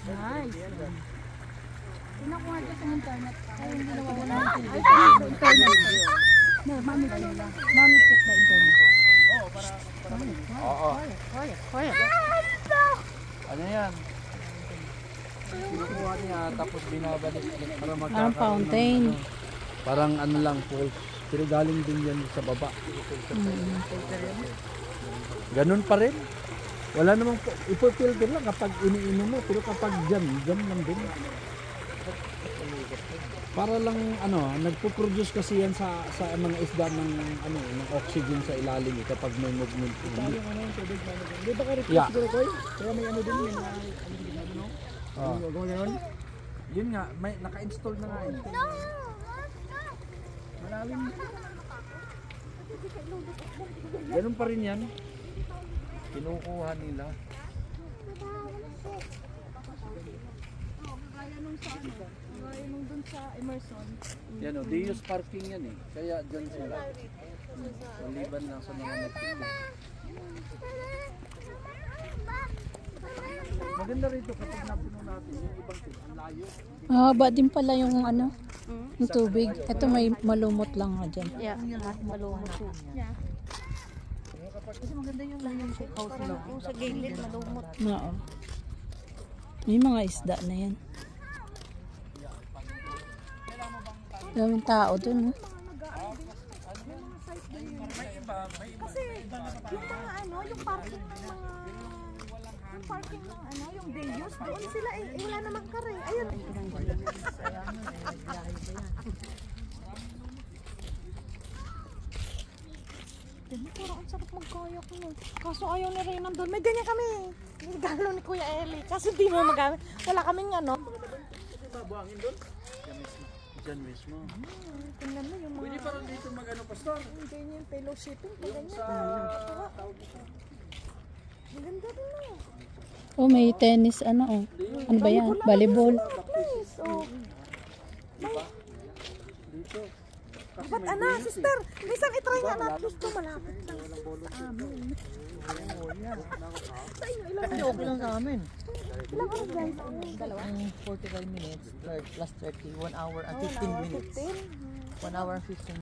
Nice. Tingnan ko nga dito sa internet. Ay, hindi nawawala ng tubig. Internet. No, mami check na internet. Oo, para oo. Quiet. Ano yan? Kinukuha niya tapos binabalik para magkakaroon Parang fountain. ng, parang ano lang falls. Pero galing din yan sa baba. Ganun pa rin. Wala namang ipo-filter lang kapag iniinom mo, pero kapag jam lang din. Para lang ano, nagpo-produce kasi yan sa mga isda ng ano, ng oxygen sa ilalim kapag may movement. Di ba ka-request Yeah. siguro ko? Kaya may ano din yun, ano? Gawin Yun nga, may naka-install na nga yun. Malalim. Ganun pa rin yan. Kinukuha nila. Gaya nung dun sa Emerson. Yan o, they use parking yan eh. Kaya dyan sila. Maliban lang sa mga nagtitinda. Maganda rito kapag napuno natin yung ibang sila. Ang layo. Mahaba din pala yung ano, yung tubig. Ito may malumot lang nga dyan. Yeah, malumot po. Yeah. Kasi maganda yung house nila. Kung sa gilid, malumot. Oo. May mga isda na yan. Daming tao dun. No? Kasi yung mga ano, yung parking ng mga yung parking ng ano, yung day use, doon sila eh, wala namang kare. Ayun. Dito parang ang sarap magkayak mo. Kaso ayaw ni Renan doon. May ganyan kami. Regalo ni Kuya Eli. Kasi di mo magamit. Wala kaming ano. Buhangin doon? Diyan mismo. Tingnan mo yung mga... Pwede parang dito mag-ano, pastor? Yung ganyan, yung fellowshipping. Pag Yung ganyan. sa... Maganda rin na. Oh, may tennis ano oh. Ano ba yan? Volleyball. Please. Oh. Dito. Ba't ana, sister? Minsan itry nga na. At least to malapit lang sa amin. Sa inyo, ilang Hindi, okay lang sa amin. ilang oras guys? Dalawa? 45 minutes plus 30, 1 hour and 15 minutes. 1 hour and 15